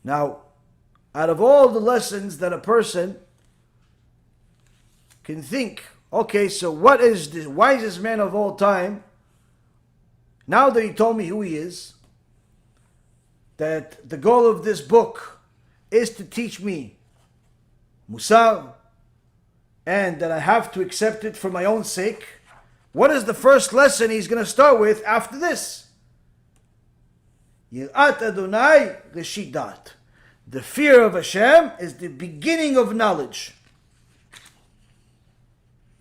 Now, out of all the lessons that a person can think, okay, so what is the wisest man of all time? Now that he told me who he is, that the goal of this book is to teach me Musar, and that I have to accept it for my own sake, what is the first lesson he's going to start with after this? Yirat Adonai Reshit Dat. The fear of Hashem is the beginning of knowledge.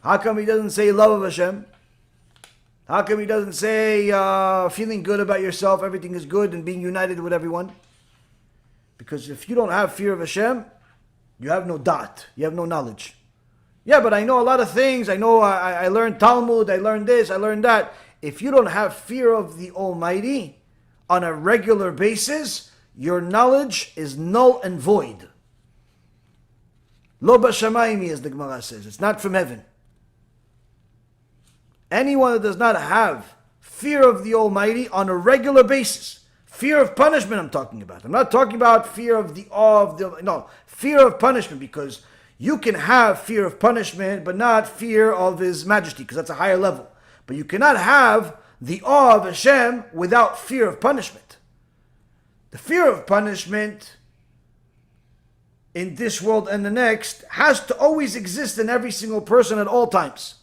How come he doesn't say love of Hashem? How come he doesn't say feeling good about yourself, everything is good, and being united with everyone? Because if you don't have fear of Hashem, you have no dot, you have no knowledge. Yeah, but I know a lot of things. I know I learned Talmud, I learned this, I learned that. If you don't have fear of the Almighty on a regular basis, your knowledge is null and void. Lo b'shamayim, as the Gemara says. It's not from heaven. Anyone that does not have fear of the Almighty on a regular basis, fear of punishment I'm talking about. I'm not talking about fear of the awe of the, no, fear of punishment, because you can have fear of punishment, but not fear of His majesty, because that's a higher level. But you cannot have the awe of Hashem without fear of punishment. The fear of punishment in this world and the next has to always exist in every single person at all times.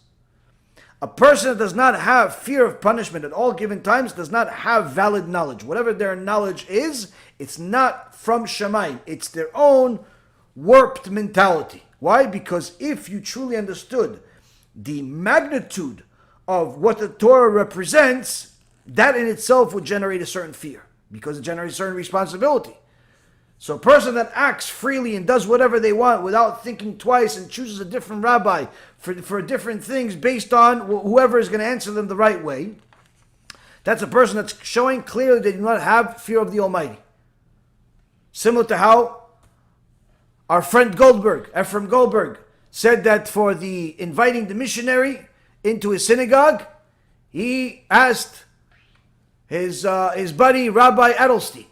A person that does not have fear of punishment at all given times does not have valid knowledge. Whatever their knowledge is, it's not from Shamayim. It's their own warped mentality. Why? Because if you truly understood the magnitude of what the Torah represents, that in itself would generate a certain fear, because it generates a certain responsibility. So a person that acts freely and does whatever they want without thinking twice and chooses a different rabbi for different things based on whoever is going to answer them the right way, that's a person that's showing clearly they do not have fear of the Almighty. Similar to how our friend Ephraim Goldberg, said that for the inviting the missionary into his synagogue, he asked his buddy Rabbi Adlerstein.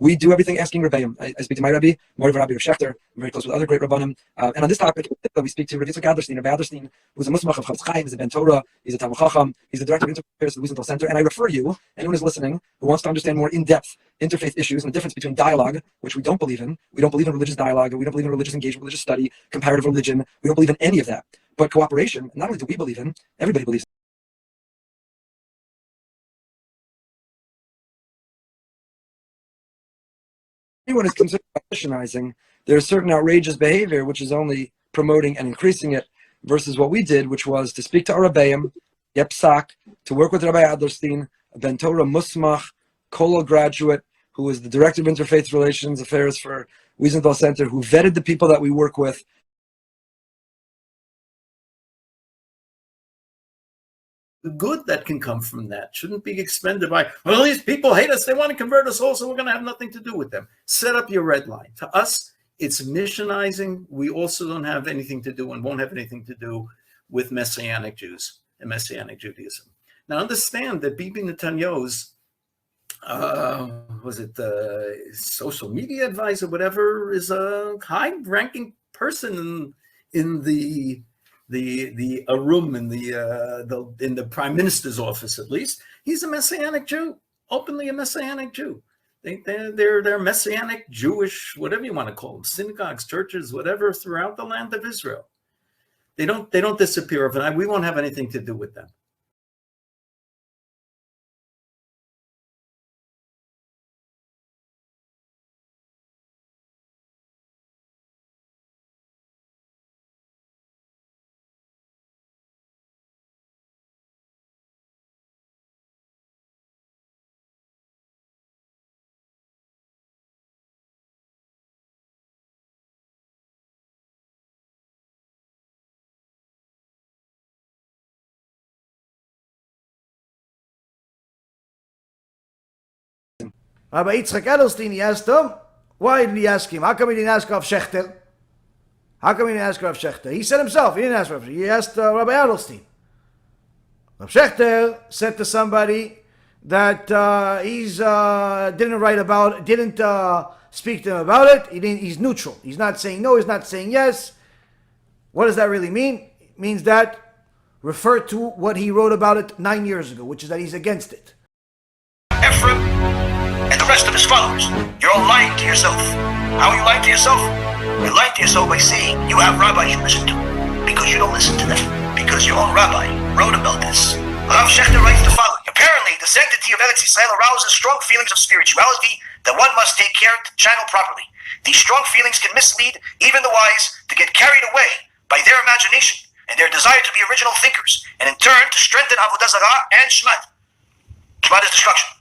We do everything asking Rebbeim. I speak to my Rabbi, more of Rabbi Shechter. I'm very close with other great Rabbanim. And on this topic, we speak to Rabbi Yitzchak Adlerstein. Rabbi Adlerstein, who's a Musmach of Chafetz Chaim, he's a Ben Torah, he's a Talmud Chacham, he's the director of interfaith at the Wiesenthal Center. And I refer you, anyone who's listening, who wants to understand more in-depth interfaith issues and the difference between dialogue, which we don't believe in. We don't believe in religious dialogue. We don't believe in religious engagement, religious study, comparative religion. We don't believe in any of that. But cooperation, not only do we believe in, everybody believes in. Anyone is considered missionizing, there's certain outrageous behavior which is only promoting and increasing it, versus what we did, which was to speak to our Rebbeim, get psak, to work with Rabbi Adlerstein, a Ben Torah Musmach, Kollel graduate, who is the director of interfaith relations affairs for Wiesenthal Center, who vetted the people that we work with. The good that can come from that shouldn't be expended by, well, these people hate us, they want to convert us all, so we're going to have nothing to do with them. Set up your red line. To us, it's missionizing. We also don't have anything to do and won't have anything to do with Messianic Jews and Messianic Judaism. Now understand that Bibi Netanyahu's, social media advisor, whatever, is a high-ranking person in the room in the prime minister's office, at least. He's a Messianic Jew, openly a Messianic Jew. They're Messianic Jewish, whatever you want to call them, synagogues, churches, whatever, throughout the land of Israel. They don't disappear overnight. We won't have anything to do with them. Rabbi Yitzchak Adlerstein, he asked him, why did he ask him? How come he didn't ask Rav Shechter? How come he didn't ask Rav Shechter? He said himself, he didn't ask Rav Shechter. He asked Rabbi Adlerstein. Rav Shechter said to somebody that didn't speak to him about it. He's neutral. He's not saying no, he's not saying yes. What does that really mean? It means that refer to what he wrote about it 9 years ago, which is that he's against it. Ephraim and the rest of his followers, you're all lying to yourself. How are you lying to yourself? You're lying to yourself by saying you have rabbis you listen to, because you don't listen to them, because your own rabbi wrote about this. Rav Shechter writes the following: apparently, the sanctity of Eretz Yisrael arouses strong feelings of spirituality that one must take care to channel properly. These strong feelings can mislead even the wise to get carried away by their imagination and their desire to be original thinkers, and in turn to strengthen Avodah Zarah and Shmad. Shmad is destruction.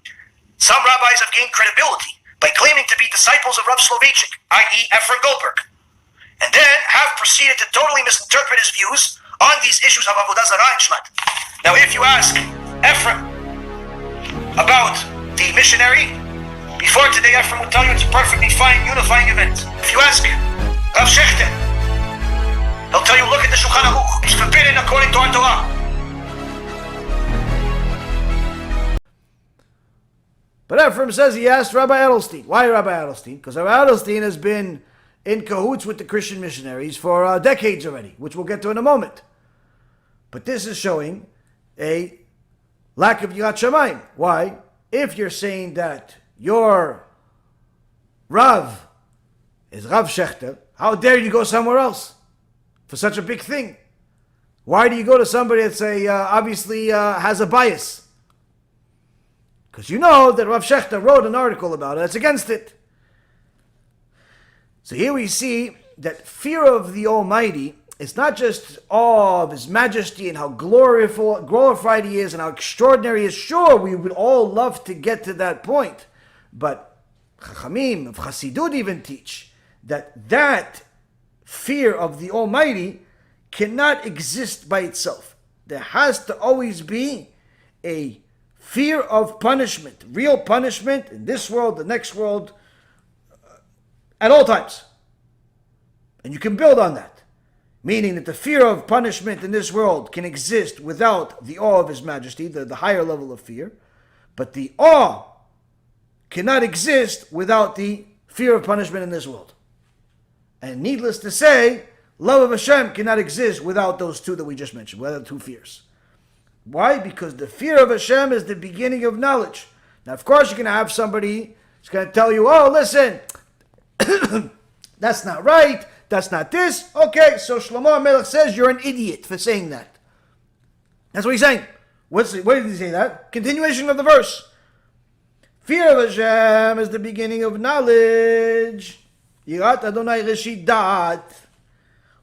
Some rabbis have gained credibility by claiming to be disciples of Rav Soloveitchik, i.e. Ephraim Goldberg, and then have proceeded to totally misinterpret his views on these issues of Avodah Zarah and Shmad. Now, if you ask Ephraim about the missionary, before today Ephraim will tell you it's a perfectly fine, unifying event. If you ask Rav Shechter, he'll tell you, look at the Shulchan Aruch. It's forbidden according to our Torah. But Ephraim says he asked Rabbi Adlerstein. Why Rabbi Adlerstein? Because Rabbi Adlerstein has been in cahoots with the Christian missionaries for decades already, which we'll get to in a moment. But this is showing a lack of Yirat Shamayim. Why? If you're saying that your Rav is Rav Shechter, how dare you go somewhere else for such a big thing? Why do you go to somebody that's obviously has a bias? Because you know that Rav Shechter wrote an article about it that's against it. So here we see that fear of the Almighty is not just awe of His majesty and how glorified He is and how extraordinary He is. Sure, we would all love to get to that point. But Chachamim of Chassidut even teach that fear of the Almighty cannot exist by itself. There has to always be a fear of punishment, real punishment in this world, the next world, at all times. And you can build on that. Meaning that the fear of punishment in this world can exist without the awe of His majesty, the higher level of fear. But the awe cannot exist without the fear of punishment in this world. And needless to say, love of Hashem cannot exist without those two that we just mentioned, without the two fears. Why? Because the fear of Hashem is the beginning of knowledge. Now, of course, you're going to have somebody who's going to tell you, oh, listen, that's not right, that's not this. Okay, so Shlomo HaMelech says you're an idiot for saying that. That's what he's saying. Where did he say that? Continuation of the verse. Fear of Hashem is the beginning of knowledge. Yirat Adonai Reshit Da'at.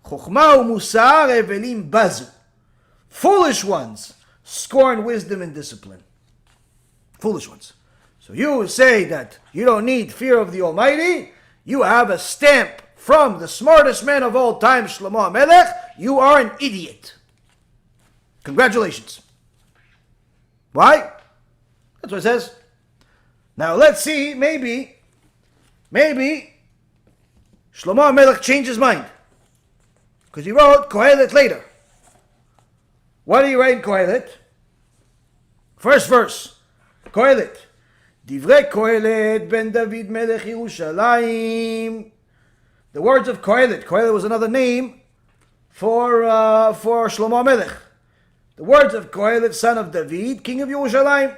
Chokhmah u'musar evelim bazu. Foolish ones scorn wisdom and discipline. Foolish ones. So you say that you don't need fear of the Almighty. You have a stamp from the smartest man of all time, Shlomo HaMelech. You are an idiot. Congratulations. Why? That's what it says. Now let's see, maybe Shlomo HaMelech changed his mind. Because he wrote Kohelet later. What do you write in Kohelet? First verse. Kohelet. Divrei Kohelet ben David melech Yerushalayim. The words of Kohelet. Kohelet was another name for Shlomo HaMelech. The words of Kohelet, son of David, king of Yerushalayim.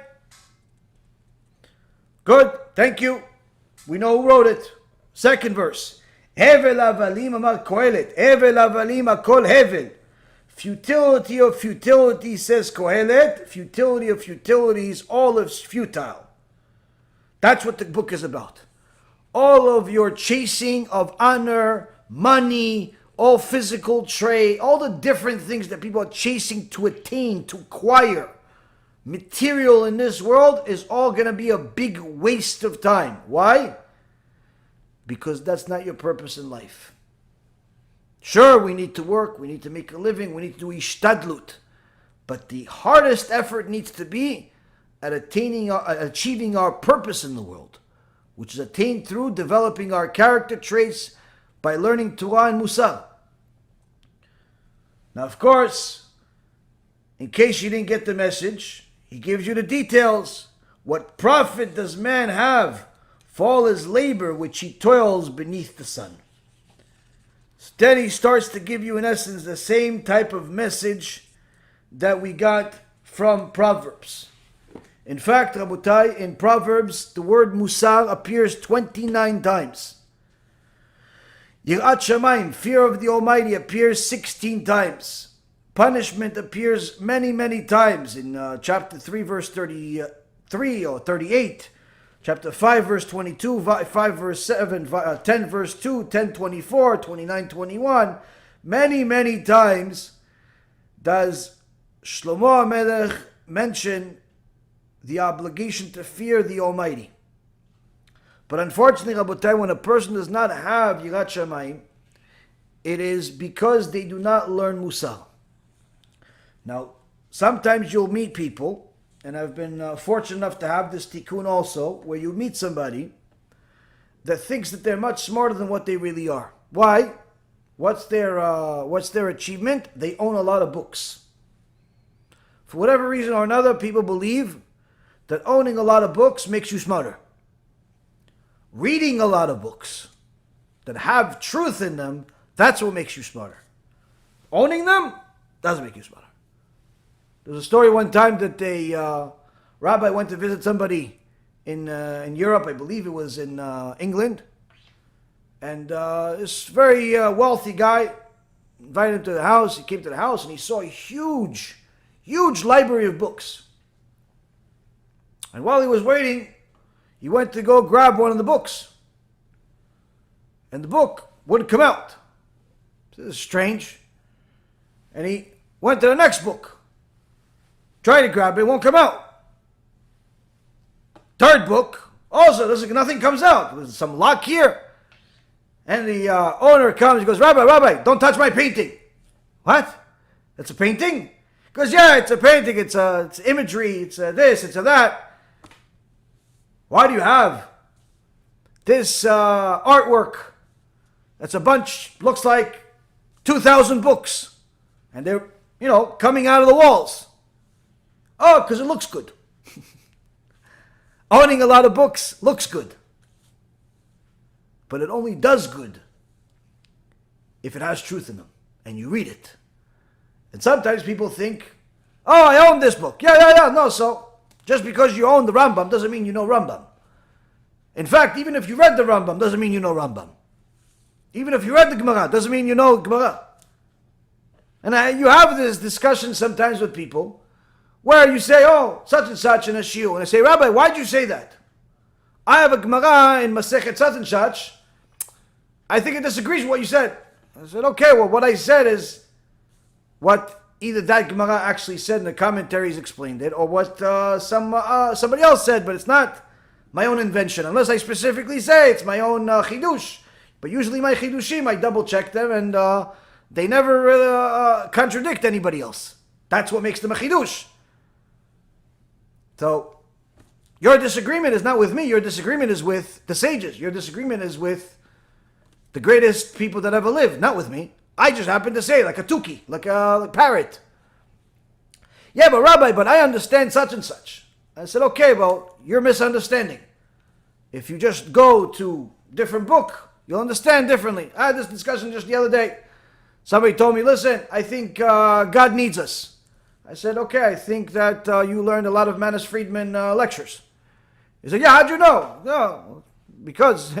Good. Thank you. We know who wrote it. Second verse. Hevel avalim amar Kohelet. Hevel avalim akol hevel. Futility of futility, says Kohelet. Futility of futilities, all is futile. That's what the book is about. All of your chasing of honor, money, all physical trade, all the different things that people are chasing to attain, to acquire. Material in this world is all going to be a big waste of time. Why? Because that's not your purpose in life. Sure, we need to work, we need to make a living, we need to do ishtadlut. But the hardest effort needs to be at achieving our purpose in the world, which is attained through developing our character traits by learning Torah and Musar. Now, of course, in case you didn't get the message, he gives you the details. What profit does man have for all his labor which he toils beneath the sun. Then he starts to give you, in essence, the same type of message that we got from Proverbs. In fact, Rabotai, in Proverbs, the word musar appears 29 times. Yirat Shamayim, fear of the Almighty, appears 16 times. Punishment appears many, many times in chapter 3, verse 33 or 38. Chapter 5, verse 22, 5, verse 7, 10, verse 2, 10, 24, 29, 21. Many, many times does Shlomo HaMelech mention the obligation to fear the Almighty. But unfortunately, Rabotai, when a person does not have Yirat Shamayim, it is because they do not learn Musar. Now, sometimes you'll meet people, and I've been fortunate enough to have this tikkun also, where you meet somebody that thinks that they're much smarter than what they really are. Why? What's their achievement? They own a lot of books. For whatever reason or another, people believe that owning a lot of books makes you smarter. Reading a lot of books that have truth in them, that's what makes you smarter. Owning them doesn't make you smarter. There's a story one time that a rabbi went to visit somebody in Europe, I believe it was in England, and this very wealthy guy invited him to the house. He came to the house and he saw a huge library of books. And while he was waiting, he went to go grab one of the books, and the book wouldn't come out. This is strange. And he went to the next book. Tried to grab it, it won't come out. Third book, also, nothing comes out. There's some lock here. And the owner comes, he goes, Rabbi, don't touch my painting. What? It's a painting? He goes, yeah, it's a painting, it's imagery, it's this, it's that. Why do you have this artwork that's a bunch, looks like 2,000 books, and they're, coming out of the walls? Oh, because it looks good. Owning a lot of books looks good. But it only does good if it has truth in them, and you read it. And sometimes people think, oh, I own this book. Yeah. No, so just because you own the Rambam doesn't mean you know Rambam. In fact, even if you read the Rambam doesn't mean you know Rambam. Even if you read the Gemara doesn't mean you know Gemara. And you have this discussion sometimes with people where you say, oh, such and such in a shiur. And I say, Rabbi, why'd you say that? I have a Gemara in Masechet such and such. I think it disagrees with what you said. I said, okay, well, what I said is what either that Gemara actually said and the commentaries explained it, or what somebody else said, but it's not my own invention, unless I specifically say it's my own chidush. But usually my chidushim, I double check them, and they never contradict anybody else. That's what makes them a chidush. So, your disagreement is not with me, your disagreement is with the sages. Your disagreement is with the greatest people that ever lived, not with me. I just happen to say, like a tuki, like a parrot. Yeah, but Rabbi, I understand such and such. I said, okay, well, you're misunderstanding. If you just go to different book, you'll understand differently. I had this discussion just the other day. Somebody told me, listen, I think God needs us. I said, okay, I think that you learned a lot of Manis Friedman lectures. He said, yeah, how'd you know? No, because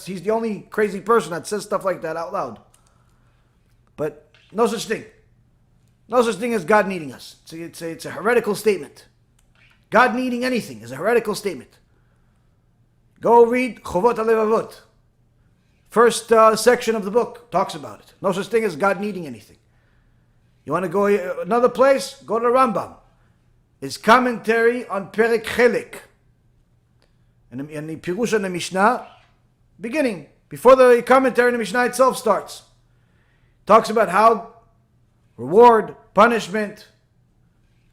he's the only crazy person that says stuff like that out loud. But no such thing. No such thing as God needing us. It's a heretical statement. God needing anything is a heretical statement. Go read Chovot HaLevavot. First section of the book talks about it. No such thing as God needing anything. You want to go another place? Go to Rambam. His commentary on Perek Chelek. And the Pirush on the Mishnah, beginning, before the commentary on the Mishnah itself starts. Talks about how reward, punishment,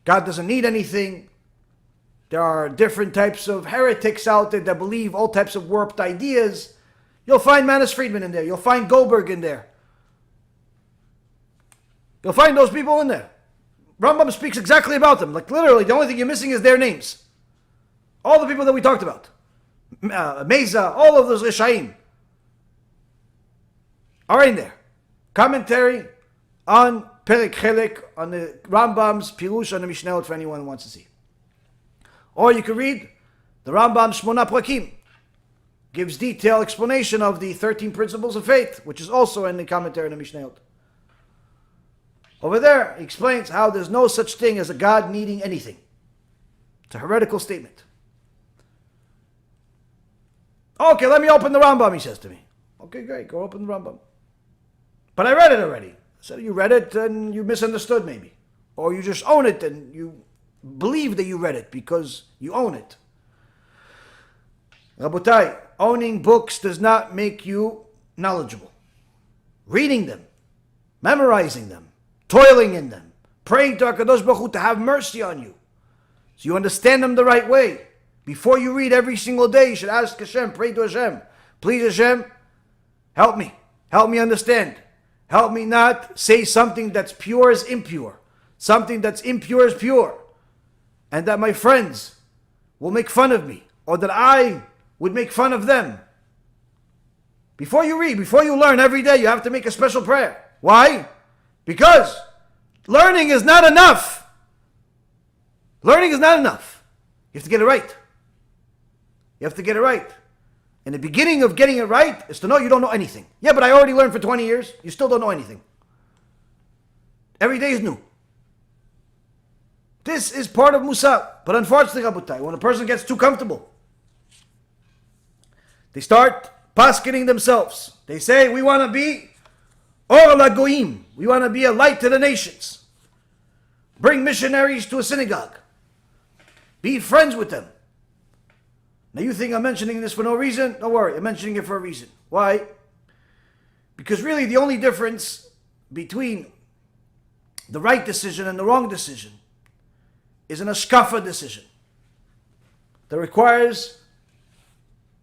God doesn't need anything. There are different types of heretics out there that believe all types of warped ideas. You'll find Manis Friedman in there. You'll find Goldberg in there. You'll find those people in there. Rambam speaks exactly about them. Like literally, the only thing you're missing is their names. All the people that we talked about. Meza, all of those Rishaim are in there. Commentary on Perek Chelek, on the Rambam's Pirush on the Mishnah for anyone who wants to see. Or you can read the Rambam's Shmona Prakim, gives detailed explanation of the 13 principles of faith, which is also in the commentary on the Mishnah. Over there, he explains how there's no such thing as a God needing anything. It's a heretical statement. Okay, let me open the Rambam, he says to me. Okay, great, go open the Rambam. But I read it already. I said, you read it and you misunderstood maybe. Or you just own it and you believe that you read it because you own it. Rabotai, owning books does not make you knowledgeable. Reading them, memorizing them, toiling in them, praying to HaKadosh Baruch Hu to have mercy on you, so you understand them the right way. Before you read every single day, you should ask Hashem, pray to Hashem. Please Hashem, help me understand. Help me not say something that's pure as impure, something that's impure as pure, and that my friends will make fun of me, or that I would make fun of them. Before you read, before you learn every day, you have to make a special prayer. Why? Because learning is not enough. Learning is not enough. You have to get it right. You have to get it right. And the beginning of getting it right is to know you don't know anything. Yeah, but I already learned for 20 years. You still don't know anything. Every day is new. This is part of Musar. But unfortunately, Rabotai, when a person gets too comfortable, they start paskening themselves. They say, we want to be Or Lagoim. We want to be a light to the nations. Bring missionaries to a synagogue. Be friends with them. Now you think I'm mentioning this for no reason? Don't worry, I'm mentioning it for a reason. Why? Because really the only difference between the right decision and the wrong decision is an Ashkafa decision that requires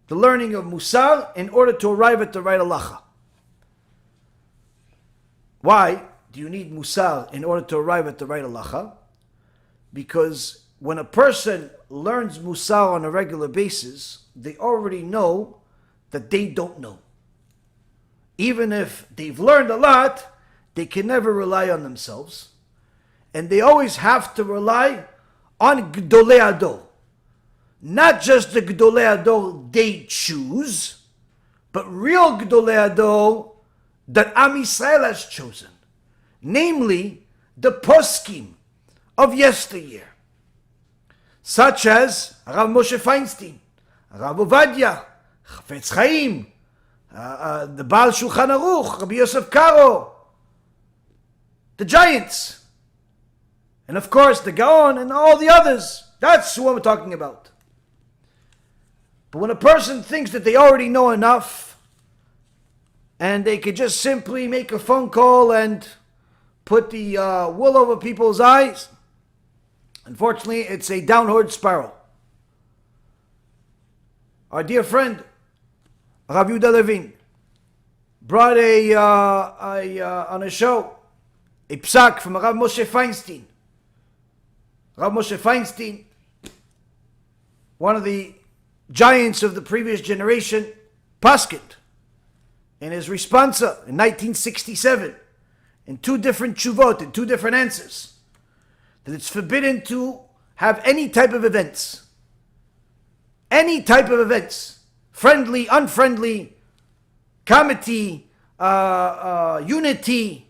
the learning of Musar in order to arrive at the right halacha. Why do you need Musar in order to arrive at the right halacha? Because when a person learns Musar on a regular basis, they already know that they don't know. Even if they've learned a lot, they can never rely on themselves. And they always have to rely on Gdolei Ador. Not just the Gdolei Ador they choose, but real Gdolei Ador that Am Yisrael has chosen. Namely, the poskim of yesteryear. Such as Rabbi Moshe Feinstein, Rabbi Ovadia, Chafetz Chaim, the Baal Shulchan Aruch, Rabbi Yosef Karo, the giants, and of course the Gaon and all the others. That's who I'm talking about. But when a person thinks that they already know enough, and they could just simply make a phone call and put the wool over people's eyes, unfortunately, it's a downward spiral. Our dear friend, Rabbi Yehuda Levin, brought on a show a psak from Rabbi Moshe Feinstein. Rabbi Moshe Feinstein, one of the giants of the previous generation, pasked in his responsa in 1967 in two different tshuvot, in two different answers, that it's forbidden to have any type of events. Any type of events. Friendly, unfriendly, comity, unity,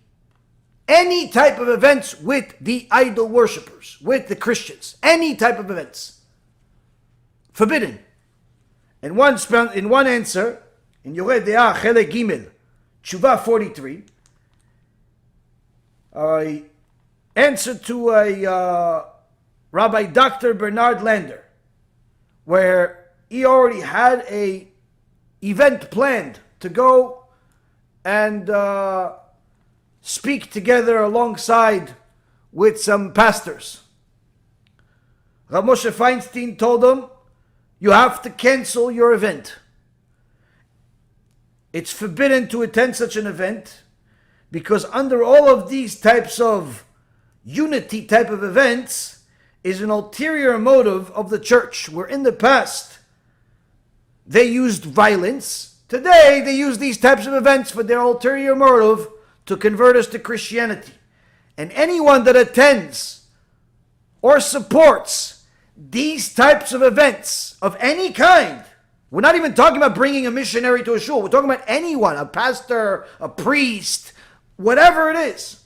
any type of events with the idol worshippers, with the Christians. Any type of events. Forbidden. In one answer, in Yoreh De'ah Chelek Gimel, Tshuva 43, answer to a Rabbi Dr. Bernard Lander, where he already had a event planned to go and speak together alongside with some pastors. Rabbi Moshe Feinstein told him, you have to cancel your event. It's forbidden to attend such an event because under all of these types of unity type of events is an ulterior motive of the church, where in the past they used violence. Today, they use these types of events for their ulterior motive to convert us to Christianity. And anyone that attends or supports these types of events of any kind, we're not even talking about bringing a missionary to a shul. We're talking about anyone, a pastor, a priest, whatever it is.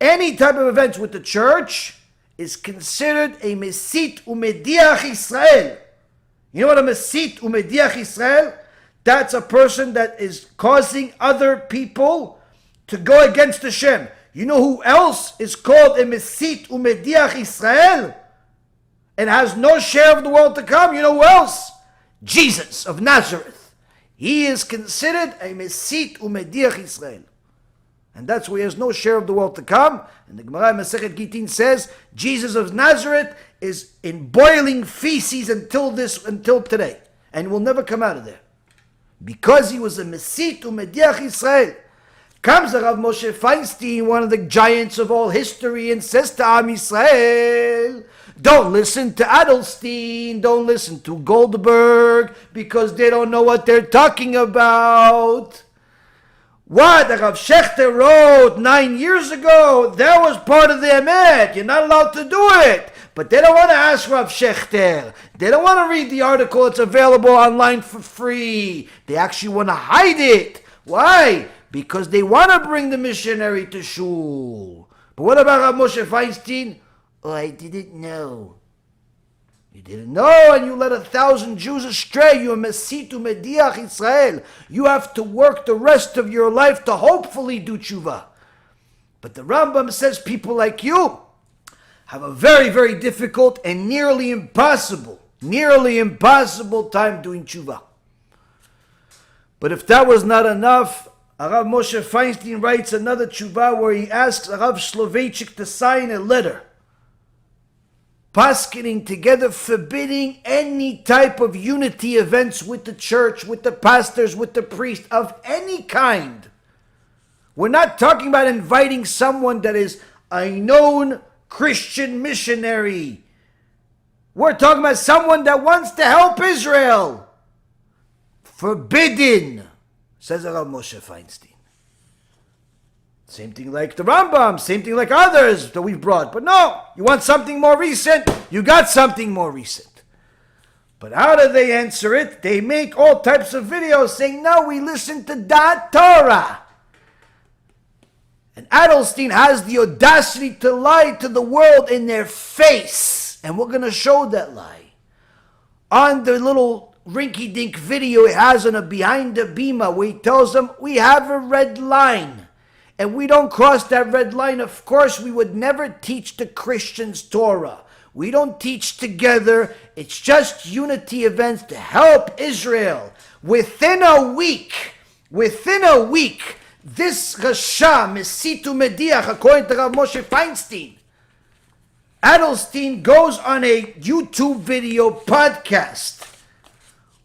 Any type of events with the church is considered a mesit umediach Israel. You know what a mesit umediach Israel? That's a person that is causing other people to go against Hashem. You know who else is called a mesit umediach Israel and has no share of the world to come? You know who else? Jesus of Nazareth. He is considered a mesit umediach Israel. And that's why he has no share of the world to come. And the Gemara Masechet Gitin says, Jesus of Nazareth is in boiling feces until today. And will never come out of there. Because he was a mesit umediach Israel. Comes the Rabbi Moshe Feinstein, one of the giants of all history, and says to Am Yisrael, don't listen to Adlerstein, don't listen to Goldberg, because they don't know what they're talking about. What the Rav Shechter wrote 9 years ago, that was part of the Emet. You're not allowed to do it. But they don't want to ask Rav Shechter. They don't want to read the article. It's available online for free. They actually want to hide it. Why? Because they want to bring the missionary to shul. But what about Rav Moshe Feinstein? Oh, I didn't know. You didn't know, and you led 1,000 Jews astray. You are mesit umediach Israel. You have to work the rest of your life to hopefully do tshuva. But the Rambam says people like you have a very, very difficult and nearly impossible time doing tshuva. But if that was not enough, Rav Moshe Feinstein writes another tshuva where he asks Rav Soloveitchik to sign a letter paskening together, forbidding any type of unity events with the church, with the pastors, with the priest, of any kind. We're not talking about inviting someone that is a known Christian missionary. We're talking about someone that wants to help Israel. Forbidden, says Rav Moshe Feinstein. Same thing like the Rambam, same thing like others that we've brought. But no, you want something more recent? You got something more recent. But how do they answer it? They make all types of videos saying, no, we listen to that Torah. And Adlerstein has the audacity to lie to the world in their face. And we're going to show that lie. On the little rinky-dink video he has on a behind the bima where he tells them, we have a red line. And we don't cross that red line. Of course, we would never teach the Christians Torah. We don't teach together. It's just unity events to help Israel. Within a week, this Rasha, Mesitu Mediach, according to Rav Moshe Feinstein, Adlerstein goes on a YouTube video podcast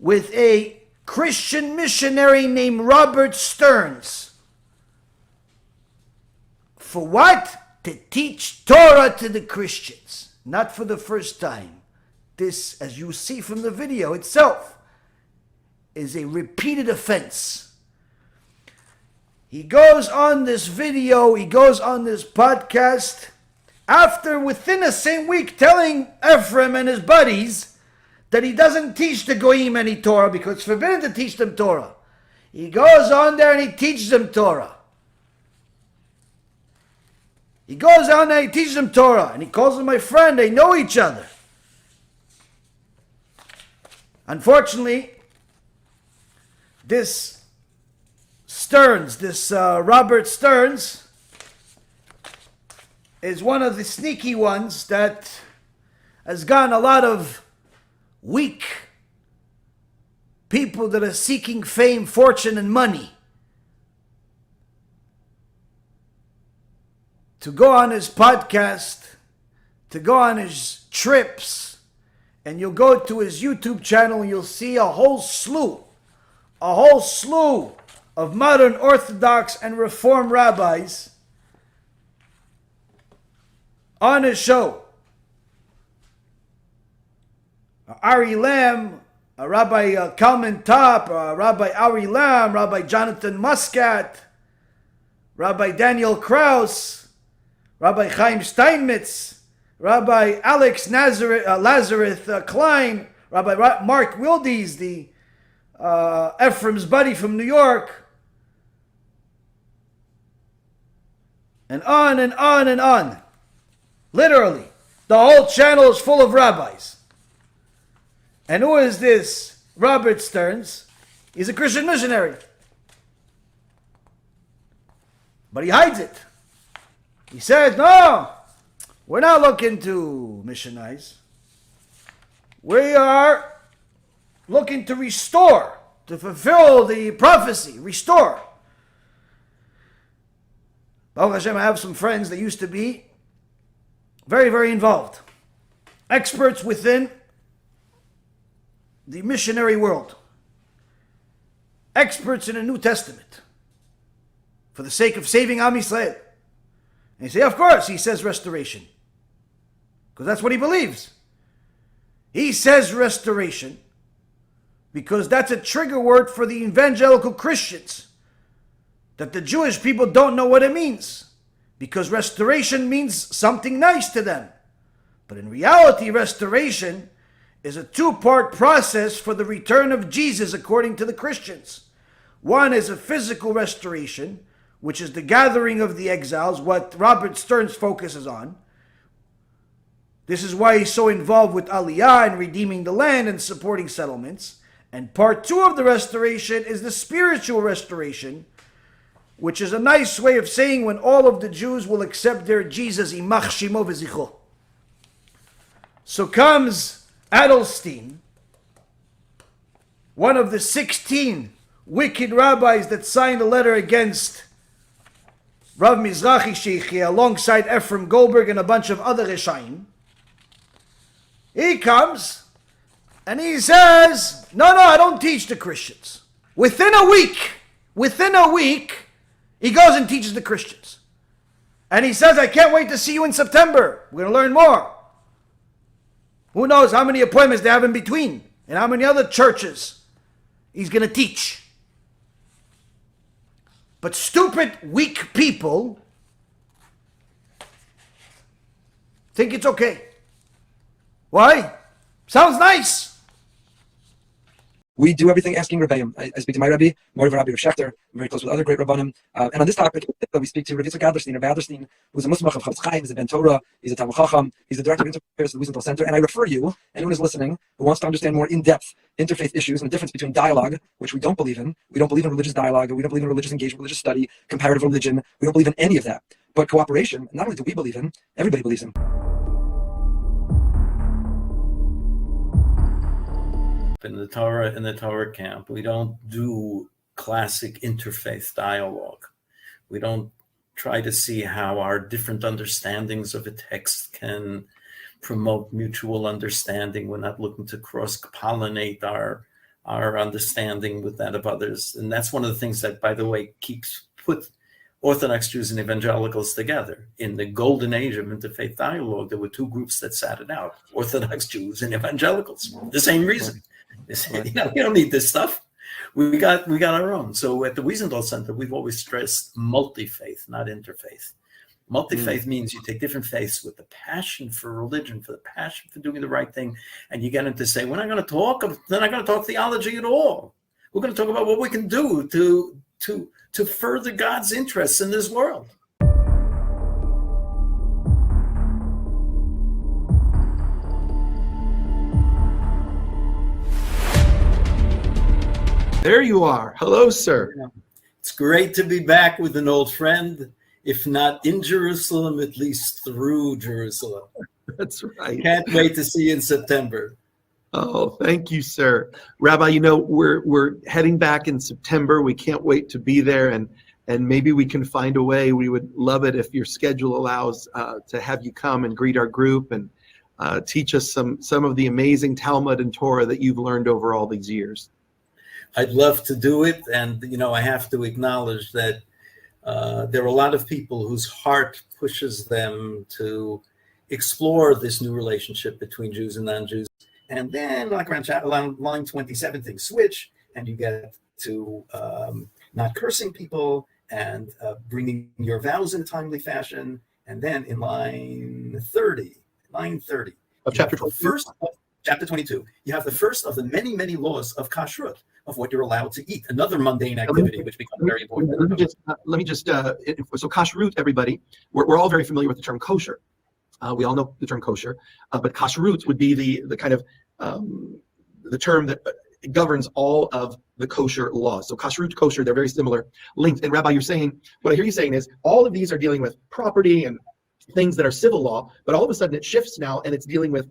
with a Christian missionary named Robert Stearns. For what? To teach Torah to the Christians. Not for the first time. This, as you see from the video itself, is a repeated offense. He goes on this video, he goes on this podcast, after within the same week telling Ephraim and his buddies that he doesn't teach the Goyim any Torah because it's forbidden to teach them Torah. He goes on there and he teaches them Torah. He goes out there, he teaches them Torah, and he calls them my friend. They know each other. Unfortunately, this Stearns, Robert Stearns, is one of the sneaky ones that has gotten a lot of weak people that are seeking fame, fortune, and money to go on his podcast, to go on his trips, and you'll go to his YouTube channel and you'll see a whole slew of modern Orthodox and Reform rabbis on his show. Ari Lamb, Rabbi Kalman Top, Rabbi Ari Lam, Rabbi Jonathan Muscat, Rabbi Daniel Krauss, Rabbi Chaim Steinmetz, Rabbi Alex Lazarus Klein, Rabbi Mark Wildes, the Ephraim's buddy from New York, and on and on and on. Literally, the whole channel is full of rabbis. And who is this Robert Stearns? He's a Christian missionary. But he hides it. He says, no, we're not looking to missionize. We are looking to restore, to fulfill the prophecy, restore. Baruch Hashem, I have some friends that used to be very, very involved. Experts within the missionary world. Experts in the New Testament. For the sake of saving Am Yisrael. And you say, of course, he says restoration. Because that's what he believes. He says restoration because that's a trigger word for the evangelical Christians. That the Jewish people don't know what it means. Because restoration means something nice to them. But in reality, restoration is a two-part process for the return of Jesus according to the Christians. One is a physical restoration, which is the gathering of the exiles, what Robert Stearns focuses on. This is why he's so involved with Aliyah and redeeming the land and supporting settlements. And part two of the restoration is the spiritual restoration, which is a nice way of saying when all of the Jews will accept their Jesus, Imach Shimo V'Zichro. So comes Adlerstein, one of the 16 wicked rabbis that signed a letter against Rav Mizrahi Sheikhia alongside Ephraim Goldberg and a bunch of other Reshaim. He comes and he says, no, I don't teach the Christians. Within a week, he goes and teaches the Christians. And he says, I can't wait to see you in September. We're going to learn more. Who knows how many appointments they have in between and how many other churches he's going to teach. But stupid, weak people think it's okay. Why? Sounds nice. We do everything asking Rebbeim. I speak to my Rabbi, Mori Rabbi Shefter. I'm very close with other great Rabbanim. And on this topic, we speak to Rabbi Yitzchak Adlerstein. Rabbi Adlerstein, who's a Musmach of Chaim, he's a Ben Torah, he's a Talmud Chacham, he's the director of interfaith at the Wiesenthal Center. And I refer you, anyone who's listening, who wants to understand more in-depth interfaith issues and the difference between dialogue, which we don't believe in. We don't believe in religious dialogue, we don't believe in religious engagement, religious study, comparative religion. We don't believe in any of that. But cooperation, not only do we believe in, everybody believes in. In the Torah camp, we don't do classic interfaith dialogue. We don't try to see how our different understandings of a text can promote mutual understanding. We're not looking to cross-pollinate our understanding with that of others. And that's one of the things that, by the way, put Orthodox Jews and evangelicals together. In the golden age of interfaith dialogue, there were two groups that sat it out: Orthodox Jews and evangelicals. The same reason. You don't need this stuff. We got our own. So at the Wiesenthal Center, we've always stressed multi-faith, not interfaith. Multi-faith means you take different faiths with the passion for religion, for the passion for doing the right thing, and you get them to say, they're not going to talk theology at all. We're going to talk about what we can do to further God's interests in this world. There you are. Hello, sir. It's great to be back with an old friend, if not in Jerusalem, at least through Jerusalem. That's right. Can't wait to see you in September. Oh, thank you, sir. Rabbi, we're heading back in September. We can't wait to be there, and maybe we can find a way. We would love it if your schedule allows to have you come and greet our group and teach us some of the amazing Talmud and Torah that you've learned over all these years. I'd love to do it. And, I have to acknowledge that there are a lot of people whose heart pushes them to explore this new relationship between Jews and non-Jews. And then like around line 27, things switch, and you get to not cursing people and bringing your vows in a timely fashion. And then in line 30, Of chapter 22. Chapter 22, you have the first of the many, many laws of kashrut, of what you're allowed to eat, another mundane activity, which becomes very important. Let me just so kashrut, everybody, we're all very familiar with the term kosher. We all know the term kosher, but kashrut would be the kind of the term that governs all of the kosher laws. So kashrut, kosher, they're very similar linked. And Rabbi, what I hear you saying is all of these are dealing with property and things that are civil law, but all of a sudden it shifts now and it's dealing with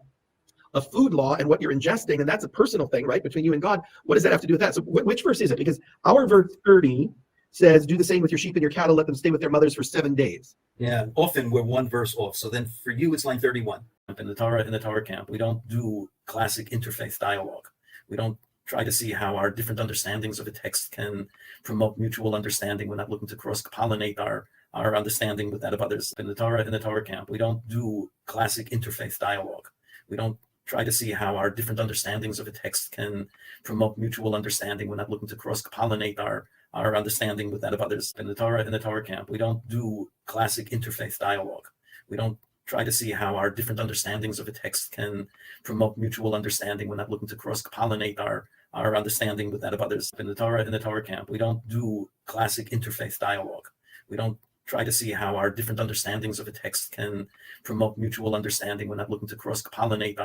a food law and what you're ingesting, and that's a personal thing, right, between you and God. What does that have to do with that? So which verse is it? Because our verse 30 says, do the same with your sheep and your cattle, let them stay with their mothers for 7 days. Yeah, often we're one verse off. So then for you, it's line 31. In the Torah camp, we don't do classic interfaith dialogue. We don't try to see how our different understandings of a text can promote mutual understanding. We're not looking to cross-pollinate our understanding with that of others. In the Torah camp, we don't do classic interfaith dialogue. We don't try to see how our different understandings of a text can promote mutual understanding. We're not looking to cross-pollinate our understanding with that of others. In the Torah camp, we don't do classic interfaith dialogue. We don't try to see how our different understandings of a text can promote mutual understanding. We're not looking to cross-pollinate our understanding with that of others. In the Torah camp, we don't do classic interfaith dialogue. We don't try to see how our different understandings of a text can promote mutual understanding. We're not looking to cross-pollinate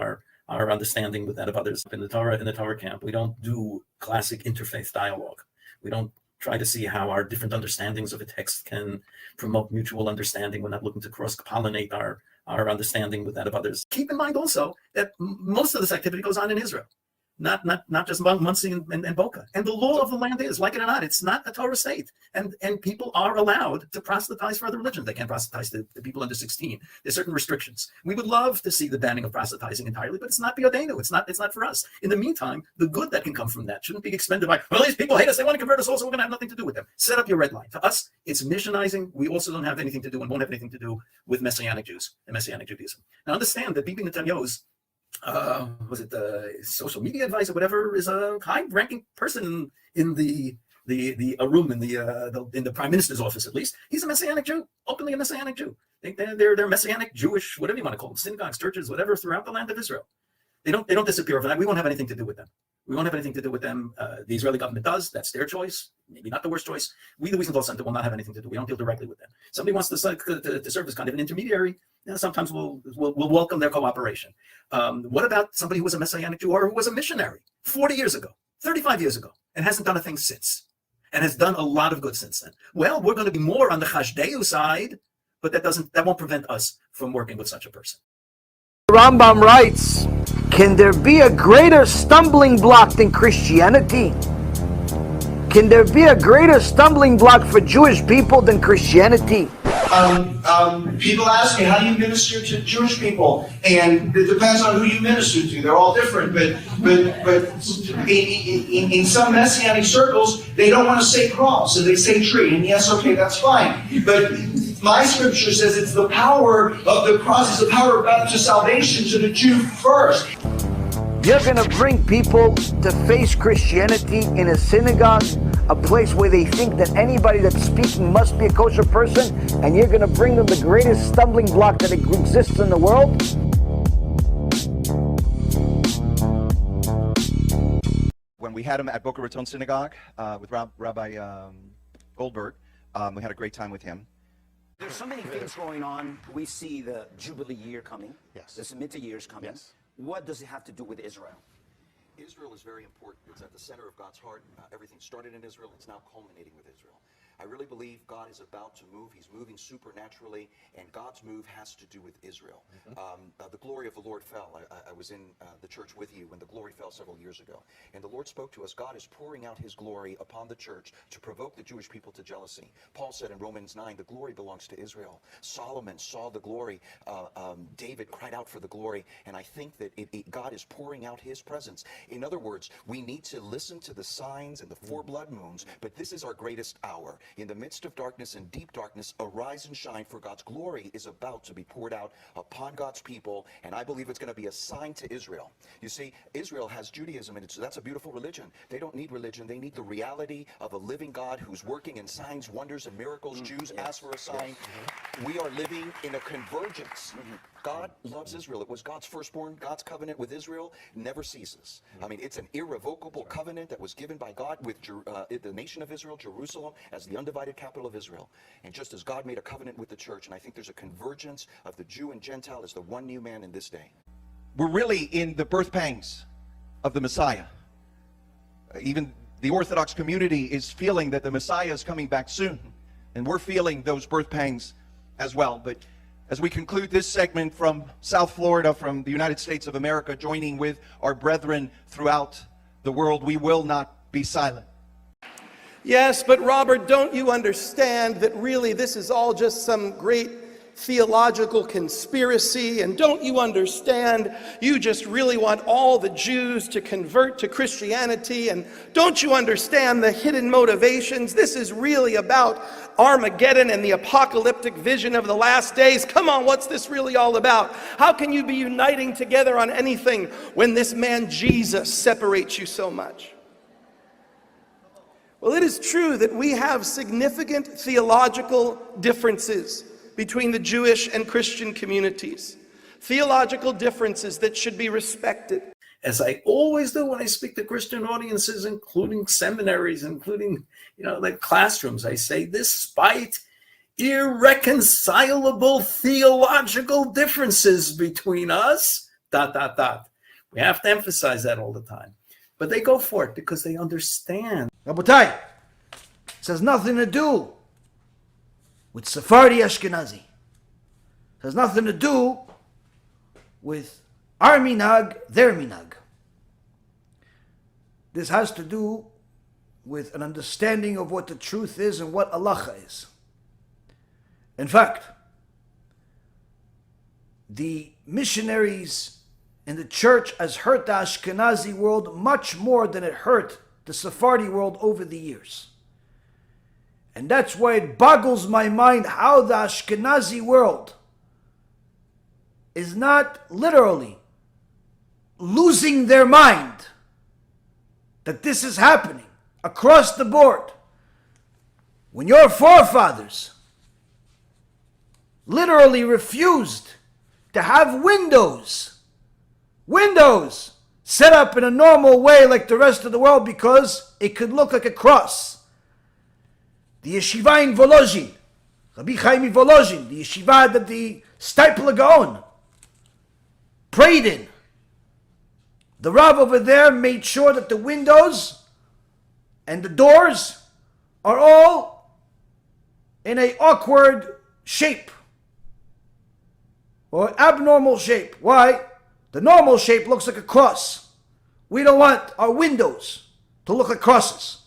our understanding with that of others. In the Torah camp, we don't do classic interfaith dialogue. We don't try to see how our different understandings of a text can promote mutual understanding. We're not looking to cross-pollinate our understanding with that of others. Keep in mind also that most of this activity goes on in Israel. Not just among Muncie and Boca. And the law of the land is, like it or not, it's not a Torah state. And people are allowed to proselytize for other religions. They can't proselytize to people under 16. There's certain restrictions. We would love to see the banning of proselytizing entirely, but it's not biyodenu. It's not for us. In the meantime, the good that can come from that shouldn't be expended by, well, these people hate us, they want to convert us also, we're going to have nothing to do with them. Set up your red line. To us, it's missionizing. We also don't have anything to do and won't have anything to do with Messianic Jews and Messianic Judaism. Now understand that Bibi Netanyahu's was it the social media advisor, whatever, is a high-ranking person in the room in the prime minister's office. At least he's a Messianic Jew, openly a Messianic Jew. They're Messianic Jewish, whatever you want to call them, synagogues, churches, whatever, throughout the land of Israel. They don't disappear overnight. We won't have anything to do with them. We won't have anything to do with them. The Israeli government does. That's their choice. Maybe not the worst choice. We, the Wiesenthal Center, will not have anything to do. We don't deal directly with them. Somebody wants to serve as kind of an intermediary. Sometimes we'll welcome their cooperation. What about somebody who was a Messianic Jew or who was a missionary 40 years ago, 35 years ago, and hasn't done a thing since, and has done a lot of good since then? Well, we're going to be more on the Chashdeu side, but that won't prevent us from working with such a person. Rambam writes, can there be a greater stumbling block than Christianity? Can there be a greater stumbling block for Jewish people than Christianity? People ask me, how do you minister to Jewish people? And it depends on who you minister to. They're all different, but in some Messianic circles, they don't want to say cross, so they say tree. And yes, okay, that's fine. But my scripture says it's the power of the cross, it's the power of God to salvation to the Jew first. You're going to bring people to face Christianity in a synagogue, a place where they think that anybody that's speaking must be a kosher person, and you're going to bring them the greatest stumbling block that exists in the world? When we had him at Boca Raton Synagogue with Rabbi Goldberg, we had a great time with him. There's so many things going on. We see the Jubilee year coming. Yes. The Shemitah year is coming. Yes. What does it have to do with Israel? Israel is very important. It's at the center of God's heart. Everything started in Israel. It's now culminating with Israel. I really believe God is about to move. He's moving supernaturally, and God's move has to do with Israel. The glory of the Lord fell. I was in the church with you when the glory fell several years ago, and the Lord spoke to us. God is pouring out his glory upon the church to provoke the Jewish people to jealousy. Paul said in Romans 9, the glory belongs to Israel. Solomon saw the glory. David cried out for the glory, and I think that God is pouring out his presence. In other words, we need to listen to the signs and the 4 blood moons, but this is our greatest hour. In the midst of darkness and deep darkness, arise and shine, for God's glory is about to be poured out upon God's people, and I believe it's going to be a sign to Israel. You see, Israel has Judaism, and that's a beautiful religion. They don't need religion. They need the reality of a living God who's working in signs, wonders, and miracles. Jews ask for a sign. We are living in a convergence. God loves Israel. It was God's firstborn. God's covenant with Israel never ceases. I mean, it's an irrevocable covenant that was given by God with the nation of Israel, Jerusalem, as the undivided capital of Israel. And just as God made a covenant with the church, and I think there's a convergence of the Jew and Gentile as the one new man in this day. We're really in the birth pangs of the Messiah. Even the Orthodox community is feeling that the Messiah is coming back soon. And we're feeling those birth pangs as well. But as we conclude this segment from South Florida, from the United States of America, joining with our brethren throughout the world, we will not be silent. Yes, but Robert, don't you understand that really this is all just some great theological conspiracy? And don't you understand you just really want all the Jews to convert to Christianity? And don't you understand the hidden motivations? This is really about Armageddon and the apocalyptic vision of the last days. Come on, what's this really all about? How can you be uniting together on anything when this man Jesus separates you so much? Well, it is true that we have significant theological differences between the Jewish and Christian communities. Theological differences that should be respected. As I always do when I speak to Christian audiences, including seminaries, including, like classrooms, I say, despite irreconcilable theological differences between us, ... We have to emphasize that all the time. But they go for it because they understand. Rabotai, this has nothing to do with Sephardi Ashkenazi. It has nothing to do with our minhag, their minhag. This has to do with an understanding of what the truth is and what halacha is. In fact, the missionaries in the church has hurt the Ashkenazi world much more than it hurt the Sephardi world over the years. And that's why it boggles my mind how the Ashkenazi world is not literally losing their mind that this is happening across the board. When your forefathers literally refused to have windows set up in a normal way like the rest of the world because it could look like a cross. The yeshiva in Volozhin, Rabbi Chaim Volozhin, the yeshiva that the Stipler Gaon prayed in. The Rav over there made sure that the windows and the doors are all in an awkward shape or abnormal shape. Why? The normal shape looks like a cross. We don't want our windows to look like crosses.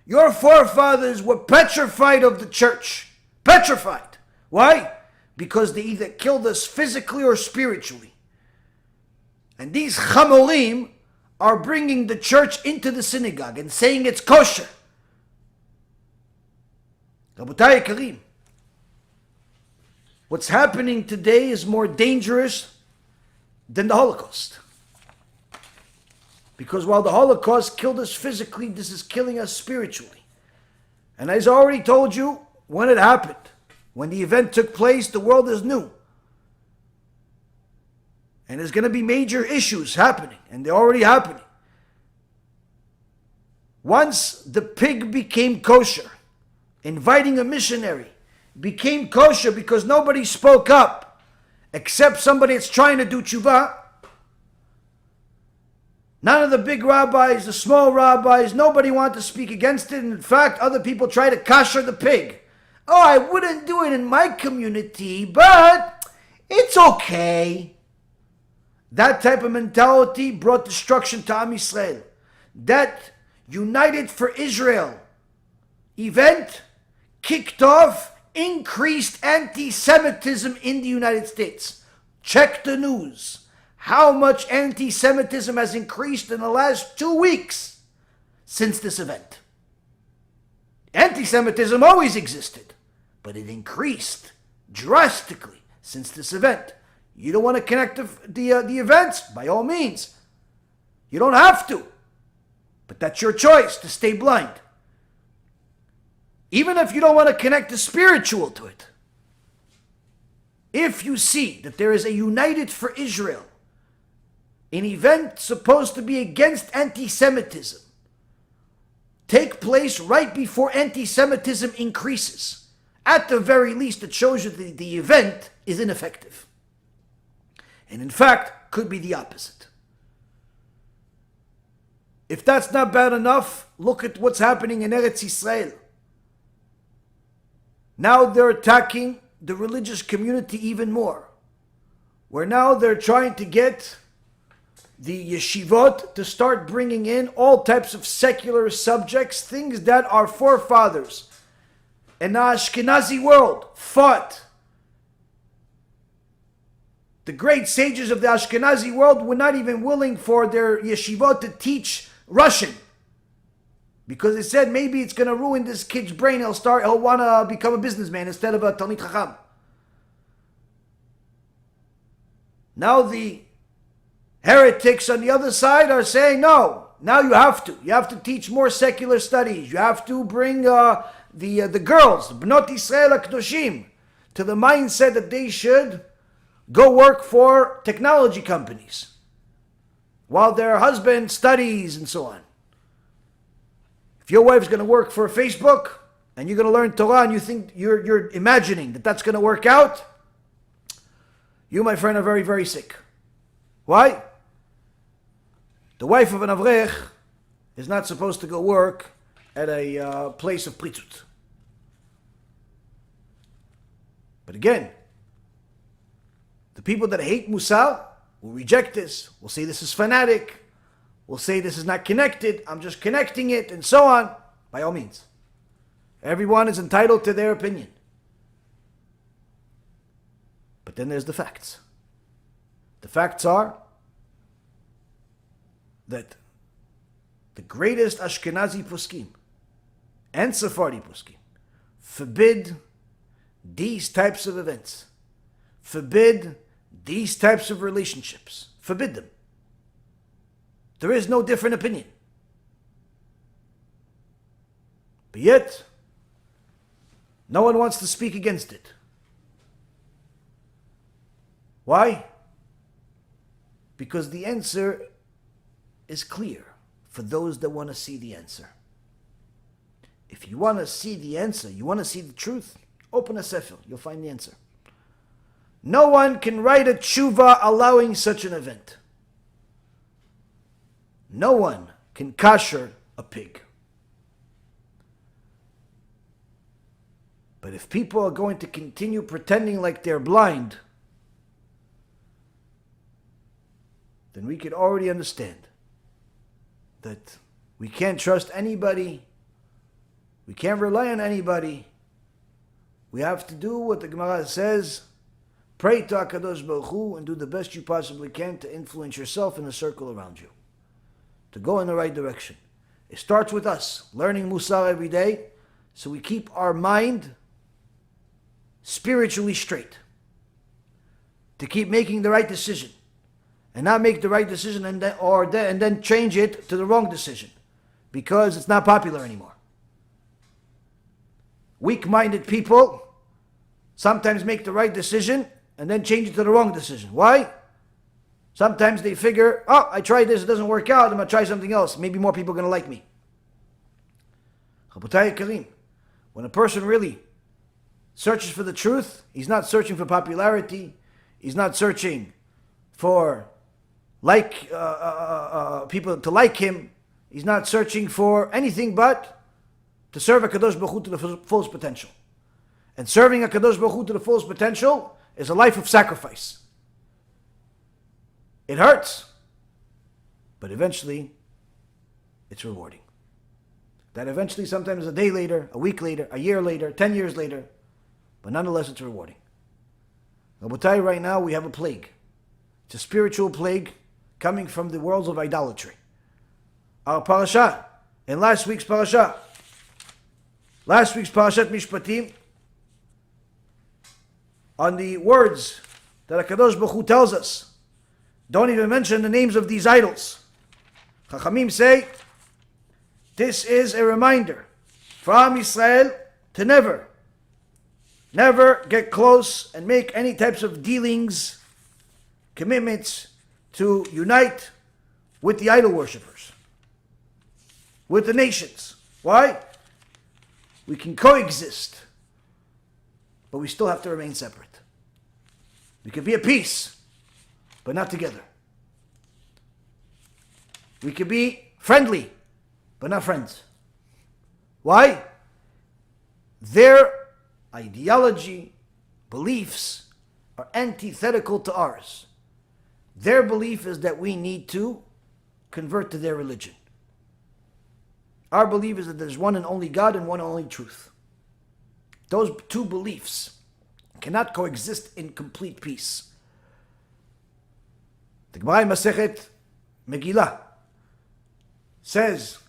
Your forefathers were petrified of the church. Petrified. Why? Because they either killed us physically or spiritually. And these chamorim are bringing the church into the synagogue and saying it's kosher. Rabotai Karim, what's happening today is more dangerous than the Holocaust. Because while the Holocaust killed us physically, this is killing us spiritually. And as I already told you, when it happened, when the event took place, the world is new. And there's going to be major issues happening, and they're already happening. Once the pig became kosher, inviting a missionary became kosher because nobody spoke up except somebody that's trying to do tshuva. None of the big rabbis, the small rabbis, nobody wanted to speak against it. And in fact, other people try to kasher the pig. Oh, I wouldn't do it in my community, but it's okay. That type of mentality brought destruction to Am Yisrael. That United for Israel event kicked off increased anti-Semitism in the United States. Check the news. How much anti-Semitism has increased in the last 2 weeks since this event. Anti-Semitism always existed, but it increased drastically since this event. You don't want to connect the events? By all means. You don't have to. But that's your choice to stay blind. Even if you don't want to connect the spiritual to it. If you see that there is a United for Israel, an event supposed to be against anti-Semitism, take place right before anti-Semitism increases, at the very least it shows you that the event is ineffective. And in fact, could be the opposite. If that's not bad enough, look at what's happening in Eretz Yisrael. Now they're attacking the religious community even more. Where now they're trying to get the yeshivot to start bringing in all types of secular subjects, things that our forefathers in the Ashkenazi world fought. The great sages of the Ashkenazi world were not even willing for their yeshivot to teach Russian. Because they said maybe it's going to ruin this kid's brain. He'll want to become a businessman instead of a Talmid Chacham. Now the heretics on the other side are saying, no, now you have to. You have to teach more secular studies. You have to bring the girls, the Bnot Yisrael HaKadoshim, to the mindset that they should go work for technology companies while their husband studies and so on. If your wife's going to work for Facebook and you're going to learn Torah and you think you're imagining that that's going to work out, you, my friend, are very, very sick. Why? The wife of an Avrech is not supposed to go work at a place of pritzut. But again, the people that hate Musar will reject this, will say this is fanatic, will say this is not connected, I'm just connecting it, and so on. By all means. Everyone is entitled to their opinion. But then there's the facts. The facts are that the greatest Ashkenazi poskim and Sephardi poskim forbid these types of events, forbid these types of relationships, forbid them. There is no different opinion. But yet, no one wants to speak against it. Why? Because the answer is clear for those that want to see the answer. If you want to see the answer, you want to see the truth, open a sefer, you'll find the answer. No one can write a tshuva allowing such an event. No one can kasher a pig. But if people are going to continue pretending like they're blind, then we can already understand that we can't trust anybody, we can't rely on anybody. We have to do what the Gemara says, pray to HaKadosh Baruch Hu and do the best you possibly can to influence yourself and the circle around you, to go in the right direction. It starts with us, learning Musar every day, so we keep our mind spiritually straight, to keep making the right decision, and not make the right decision and then change it to the wrong decision, because it's not popular anymore. Weak-minded people sometimes make the right decision and then change it to the wrong decision. Why? Sometimes they figure, oh, I tried this, it doesn't work out, I'm going to try something else. Maybe more people are going to like me. Chabotai Karim, when a person really searches for the truth, he's not searching for popularity, he's not searching for people to like him, he's not searching for anything but to serve HaKadosh Baruch Hu to the fullest potential. And serving HaKadosh Baruch Hu to the fullest potential is a life of sacrifice. It hurts, but eventually it's rewarding. That eventually, sometimes a day later, a week later, a year later, 10 years later, but nonetheless it's rewarding. Rabotai, right now we have a plague. It's a spiritual plague coming from the worlds of idolatry. Our parasha, in last week's parasha, last week's Parashat Mishpatim, on the words that HaKadosh Baruch Hu tells us. Don't even mention the names of these idols. Chachamim say, this is a reminder for Am Yisrael to never get close and make any types of dealings, commitments to unite with the idol worshippers, with the nations. Why? We can coexist, but we still have to remain separate. We can be at peace, but not together. We can be friendly, but not friends. Why? Their ideology, beliefs are antithetical to ours. Their belief is that we need to convert to their religion. Our belief is that there's one and only God and one and only truth. Those two beliefs cannot coexist in complete peace. The Gemara in Masechet Megillah says,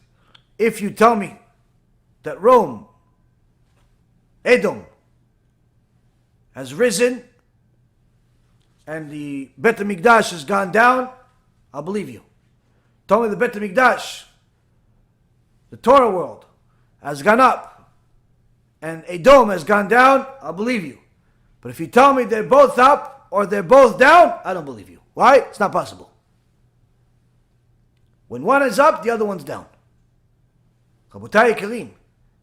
if you tell me that Rome, Edom, has risen and the Bet HaMikdash has gone down, I'll believe you. Tell me the Bet HaMikdash, the Torah world, has gone up and Edom has gone down, I'll believe you. But if you tell me they're both up or they're both down, I don't believe you. Why? It's not possible. When one is up, the other one's down. Rabotai Karim,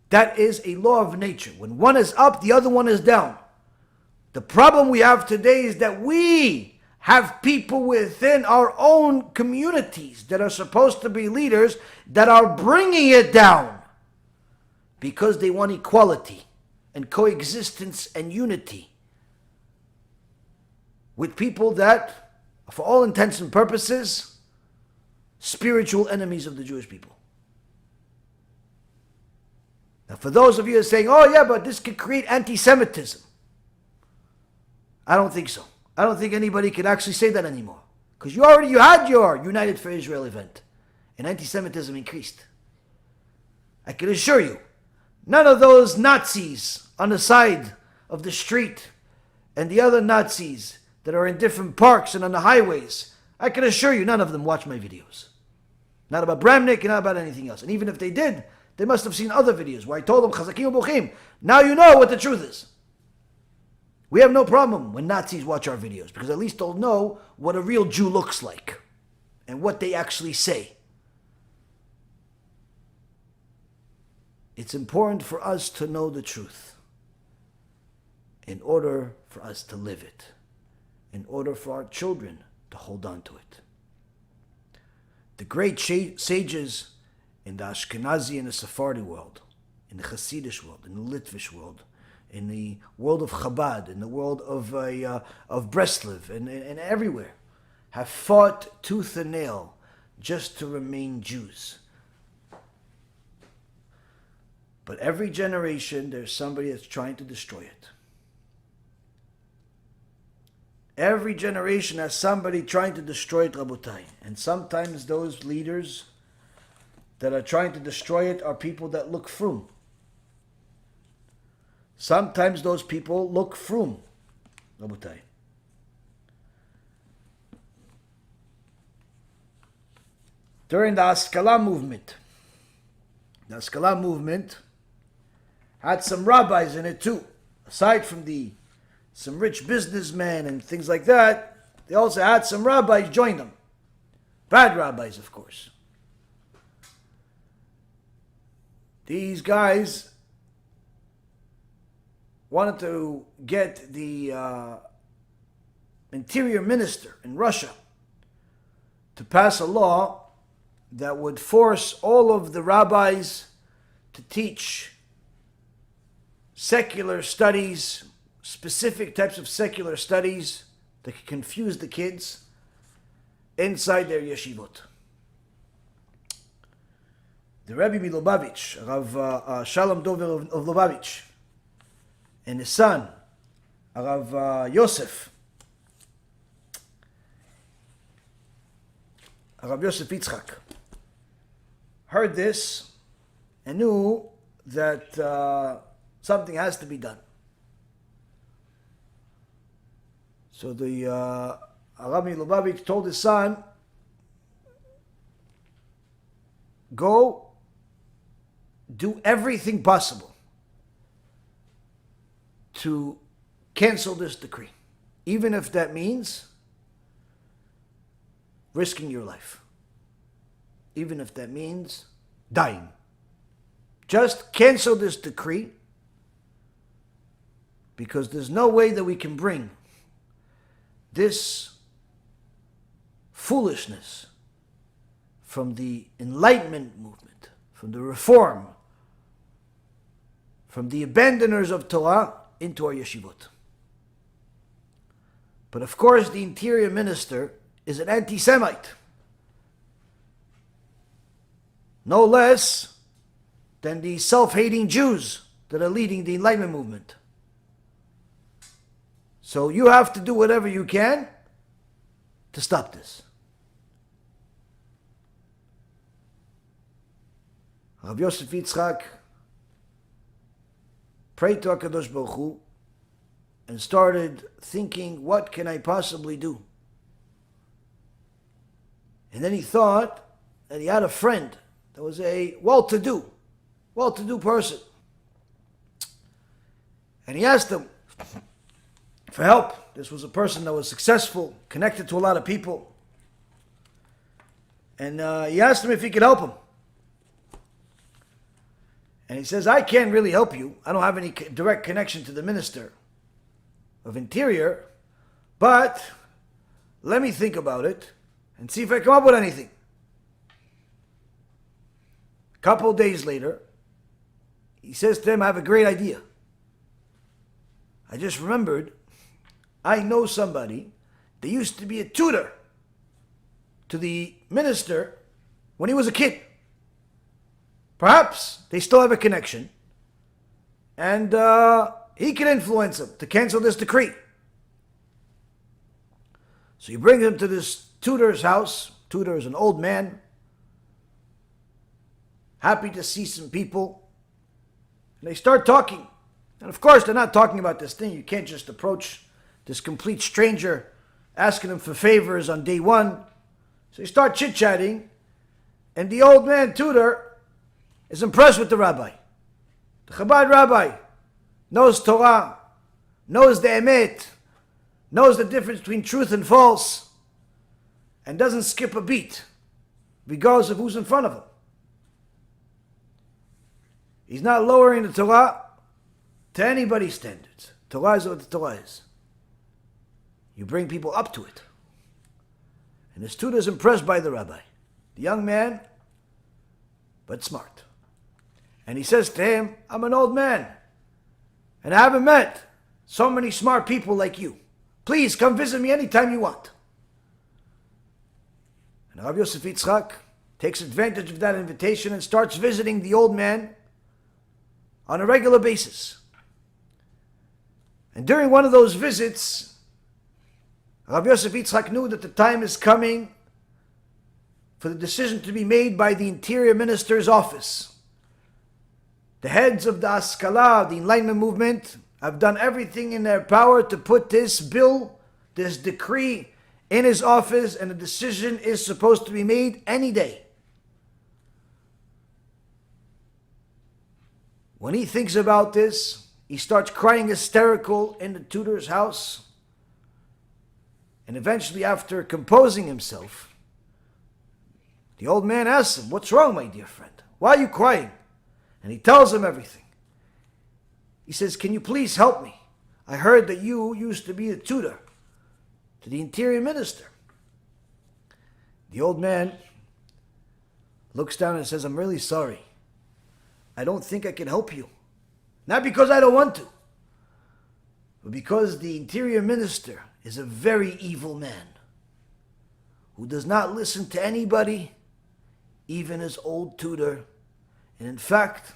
that is a law of nature. When one is up, the other one is down. The problem we have today is that we have people within our own communities that are supposed to be leaders that are bringing it down because they want equality and coexistence and unity with people that, for all intents and purposes, spiritual enemies of the Jewish people. Now, for those of you who are saying, oh yeah, but this could create anti-Semitism, I don't think so. I don't think anybody could actually say that anymore. Because you had your United for Israel event, and anti-Semitism increased. I can assure you, none of those Nazis on the side of the street and the other Nazis that are in different parks and on the highways, I can assure you none of them watch my videos. Not about Bramnik and not about anything else. And even if they did, they must have seen other videos where I told them, Chazakim u'Buchim, now you know what the truth is. We have no problem when Nazis watch our videos, because at least they'll know what a real Jew looks like and what they actually say. It's important for us to know the truth in order for us to live it, in order for our children to hold on to it. The great sages in the Ashkenazi and the Sephardi world, in the Hasidic world, in the Litvish world, in the world of Chabad, in the world of Breslov, and everywhere, have fought tooth and nail just to remain Jews. But every generation, there's somebody that's trying to destroy it. Every generation has somebody trying to destroy it, Rabotai. And sometimes those leaders that are trying to destroy it are people that look frum. Sometimes those people look frum, Rabotai. During the Haskalah movement had some rabbis in it too. Aside from some rich businessmen and things like that, they also had some rabbis join them. Bad rabbis, of course. These guys wanted to get the interior minister in Russia to pass a law that would force all of the rabbis to teach secular studies, specific types of secular studies that could confuse the kids inside their yeshivot. The Rebbe Milobavitch, Rav Shalom Dover of Lubavitch, and his son, Rav Yosef Yitzchak, heard this and knew that something has to be done. So the Rabbi Lubavitch told his son, go do everything possible to cancel this decree, even if that means risking your life, even if that means dying. Just cancel this decree, because there's no way that we can bring this foolishness from the Enlightenment movement, from the Reform, from the abandoners of Torah into our yeshivot. But of course, the interior minister is an anti-Semite, no less than the self-hating Jews that are leading the Enlightenment movement. So you have to do whatever you can to stop this. Rabbi Yosef Yitzchak prayed to HaKadosh Baruch Hu and started thinking, what can I possibly do? And then he thought that he had a friend that was a well-to-do person. And he asked him for help. This was a person that was successful, connected to a lot of people. And he asked him if he could help him. And he says, I can't really help you. I don't have any direct connection to the Minister of Interior, but let me think about it and see if I come up with anything. A couple days later, he says to him, I have a great idea. I just remembered, I know somebody that used to be a tutor to the minister when he was a kid. Perhaps they still have a connection, and he can influence him to cancel this decree. So you bring him to this tutor's house. Tutor is an old man, happy to see some people, and they start talking. And of course, they're not talking about this thing. You can't just approach this complete stranger asking him for favors on day one. So you start chit-chatting, and the old man tutor is impressed with the rabbi. The Chabad rabbi knows Torah, knows the emet, knows the difference between truth and false, and doesn't skip a beat regardless of who's in front of him. He's not lowering the Torah to anybody's standards. Torah is what the Torah is. You bring people up to it. And his tutor is impressed by the rabbi. The young man, but smart. And he says to him, I'm an old man, and I haven't met so many smart people like you. Please come visit me anytime you want. And Rabbi Yosef Yitzchak takes advantage of that invitation and starts visiting the old man on a regular basis. And during one of those visits, Rabbi Yosef Yitzchak knew that the time is coming for the decision to be made by the interior minister's office. The heads of the Haskalah, the Enlightenment movement, have done everything in their power to put this bill, this decree, in his office, and a decision is supposed to be made any day. When he thinks about this, he starts crying hysterical in the tutor's house. And eventually, after composing himself, the old man asks him, what's wrong, my dear friend? Why are you crying? And he tells him everything. He says, can you please help me? I heard that you used to be a tutor to the interior minister. The old man looks down and says, I'm really sorry. I don't think I can help you. Not because I don't want to, but because the interior minister is a very evil man who does not listen to anybody, even his old tutor. And in fact,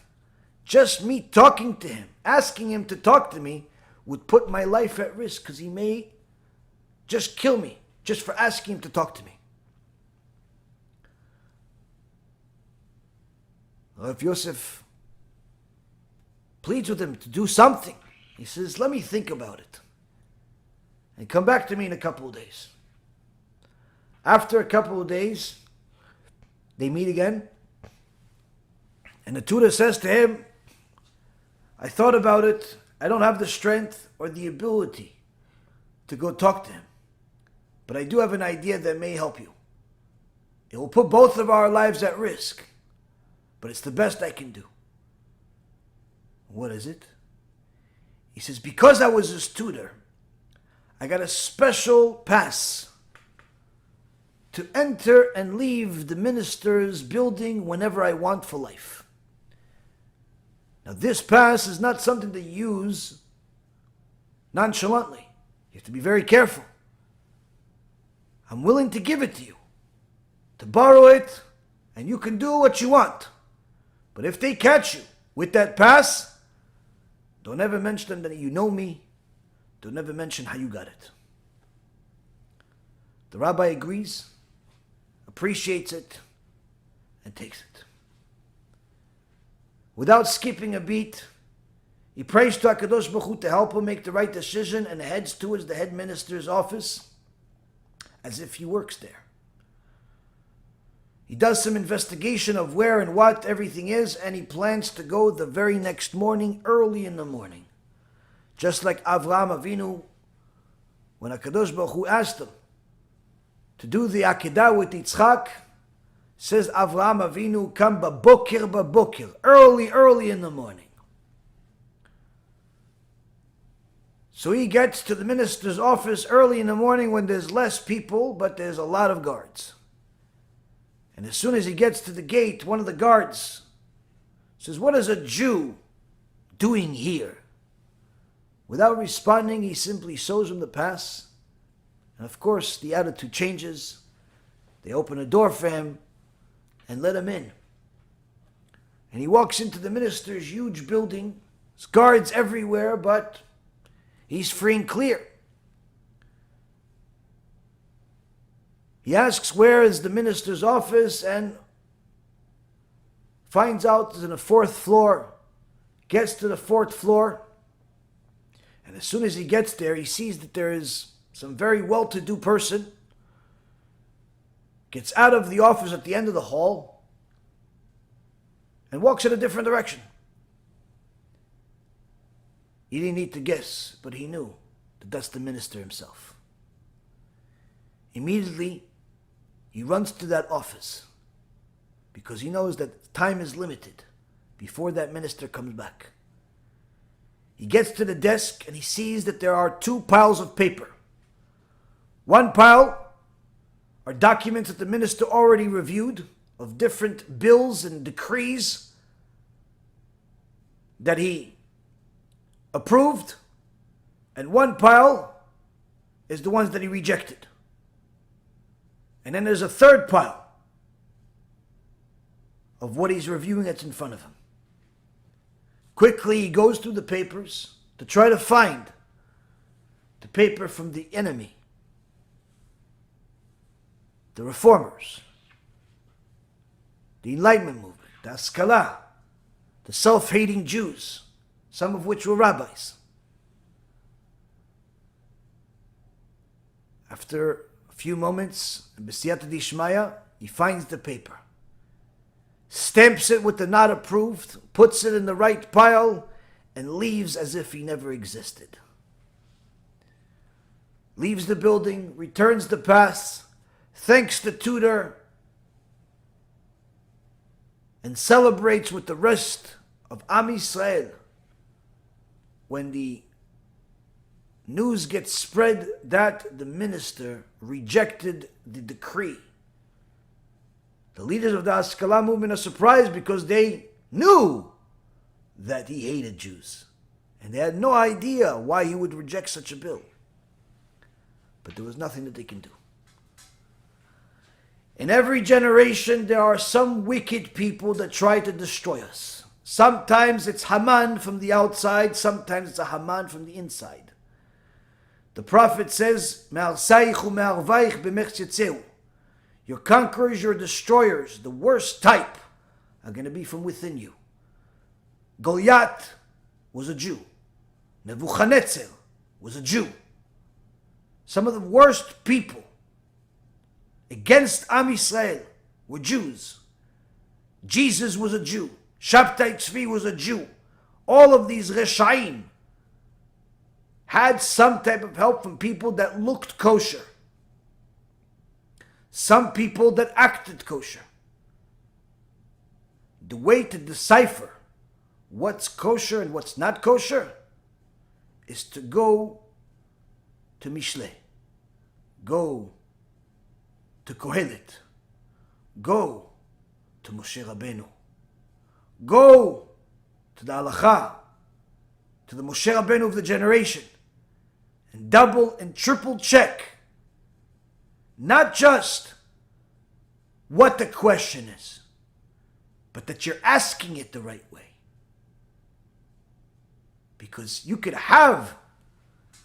just me talking to him, asking him to talk to me, would put my life at risk, because he may just kill me just for asking him to talk to me. Rav Yosef pleads with him to do something. He says, let me think about it. And come back to me in a couple of days. After a couple of days, they meet again. And the tutor says to him, I thought about it. I don't have the strength or the ability to go talk to him. But I do have an idea that may help you. It will put both of our lives at risk. But it's the best I can do. What is it? He says, because I was his tutor, I got a special pass to enter and leave the minister's building whenever I want for life. Now, this pass is not something to use nonchalantly. You have to be very careful. I'm willing to give it to you, to borrow it, and you can do what you want. But if they catch you with that pass, don't ever mention that you know me. Don't ever mention how you got it. The rabbi agrees, appreciates it, and takes it. Without skipping a beat, he prays to HaKadosh Baruch Hu to help him make the right decision and heads towards the head minister's office as if he works there. He does some investigation of where and what everything is, and he plans to go the very next morning, early in the morning. Just like Avraham Avinu, when HaKadosh Baruch Hu asked him to do the Akedah with Yitzchak, says Avraham Avinu, come babokir, early in the morning. So he gets to the minister's office early in the morning when there's less people, but there's a lot of guards. And as soon as he gets to the gate, one of the guards says, what is a Jew doing here? Without responding, he simply shows him the pass. And of course, the attitude changes. They open a door for him and let him in. And he walks into the minister's huge building. There's guards everywhere, but he's free and clear. He asks where is the minister's office and finds out it's on the 4th floor. Gets to the 4th floor. And as soon as he gets there, he sees that there is some very well-to-do person. Gets out of the office at the end of the hall and walks in a different direction. He didn't need to guess, but he knew that that's the minister himself. Immediately, he runs to that office because he knows that time is limited before that minister comes back. He gets to the desk and he sees that there are 2 piles of paper. One pile are documents that the minister already reviewed of different bills and decrees that he approved, and one pile is the ones that he rejected. And then there's a 3rd pile of what he's reviewing that's in front of him. Quickly, he goes through the papers to try to find the paper from the enemy, the reformers, the Enlightenment movement, the Haskalah, the self-hating Jews, some of which were rabbis. After a few moments, in B'siyata Dishmaya, he finds the paper, stamps it with the not approved, puts it in the right pile, and leaves as if he never existed. Leaves the building, returns the pass, thanks the tutor, and celebrates with the rest of Am Yisrael when the news gets spread that the minister rejected the decree. The leaders of the Haskalah movement are surprised because they knew that he hated Jews. And they had no idea why he would reject such a bill. But there was nothing that they can do. In every generation, there are some wicked people that try to destroy us. Sometimes it's Haman from the outside, sometimes it's a Haman from the inside. The prophet says, your conquerors, your destroyers, the worst type, are going to be from within you. Goliath was a Jew. Nebuchadnezzar was a Jew. Some of the worst people against Am Yisrael were Jews. Jesus was a Jew. Shabtai Tzvi was a Jew. All of these Reshaim had some type of help from people that looked kosher. Some people that acted kosher. The way to decipher what's kosher and what's not kosher is to go to Mishle, go to Kohelet, go to Moshe Rabbeinu, go to the Halacha, to the Moshe Rabbeinu of the generation, and double and triple check not just what the question is, but that you're asking it the right way. Because you could have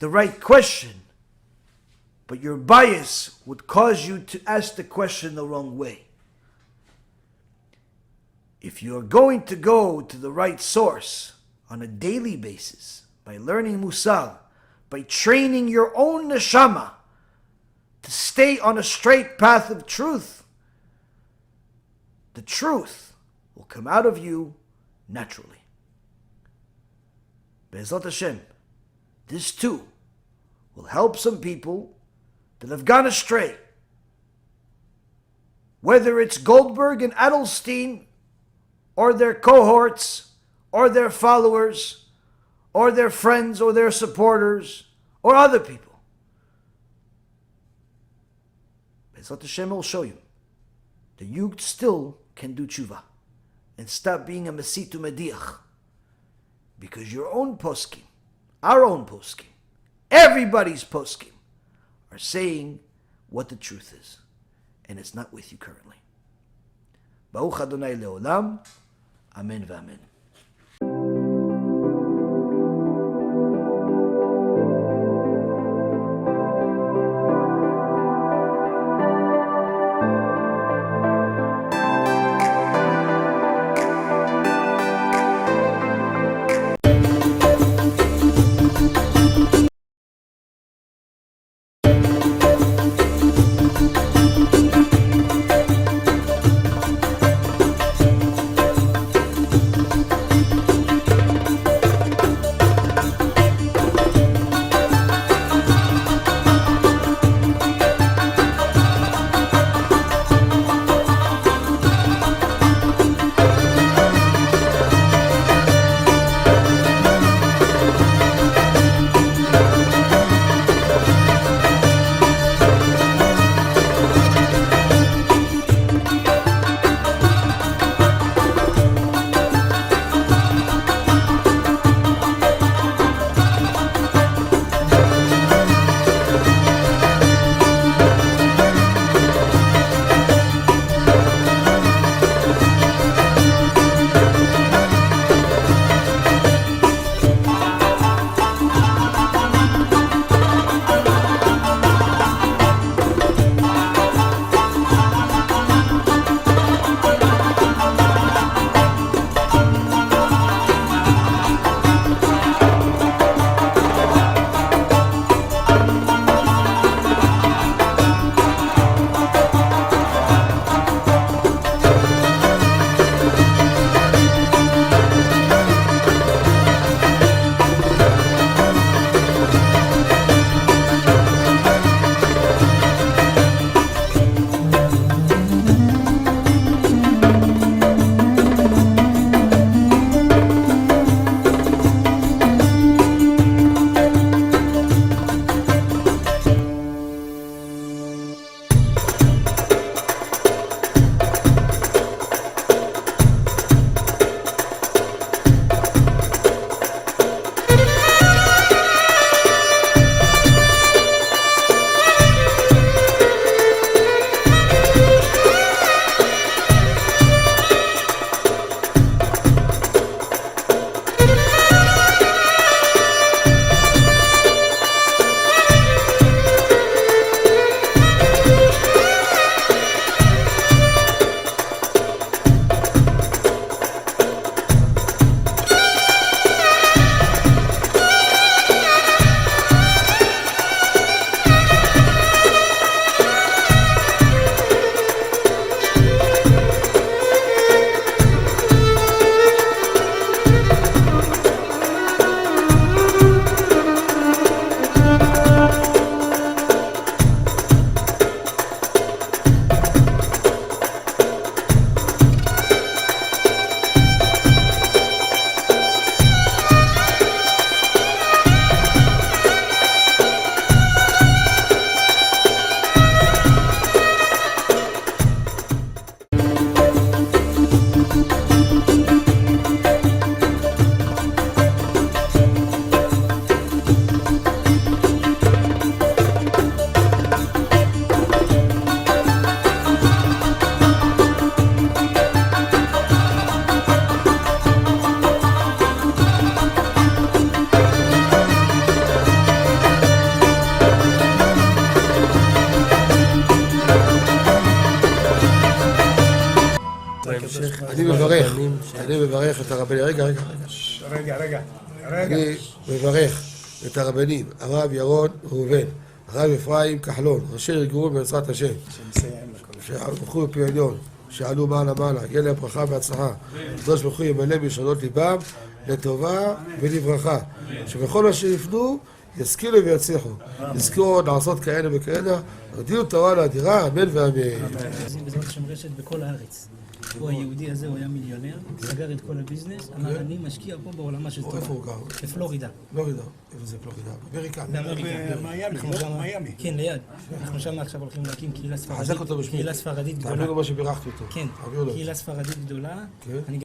the right question, but your bias would cause you to ask the question the wrong way. If you're going to go to the right source on a daily basis, by learning Musar, by training your own neshama to stay on a straight path of truth, the truth will come out of you naturally. Be'ezrat Hashem, this too will help some people that have gone astray. Whether it's Goldberg and Adlerstein, or their cohorts, or their followers, or their friends, or their supporters, or other people. Be'ezrat Hashem will show you that you still can do tshuva and stop being a mesitu mediach. Because your own poskim, our own poskim, everybody's poskim are saying what the truth is. And it's not with you currently. Baruch Adonai Leolam. Amen v'amen. אני מברך את הרבנים, רגע. אני מברך את הרבנים, הרב ירון ראובן, הרב אפרים כחלון, ראשי ארגון בעזרת השם, שהלכו בפי עליון, שעלו מעלה, יהיה להם ברכה והצלחה, הקדוש ברוך הוא ימלא בישועות ליבם לטובה ולברכה, שבכל אשר יפנו ישכילו ויצליחו, יזכרו לעשות כאלה וכאלה, הודיעו תורה לאדירה, אמן ואמן. בעזרת השם רשת בכל הארץ. הוא היהודי הזה, הוא היה מיליונר, סגר את כל הביזנס, אמר אני משקיע פה בעולמה של תורה. איפה הוא גר? בפלורידה. פלורידה, איפה זה פלורידה? באמריקה. מיאמי. כן, ליד. אנחנו שם עכשיו הולכים להקים קהילה ספרדית. חזק אותו בשמי. קהילה ספרדית גדולה. תעביר לו מה שבירכתי אותו. כן, קהילה ספרדית גדולה. כן.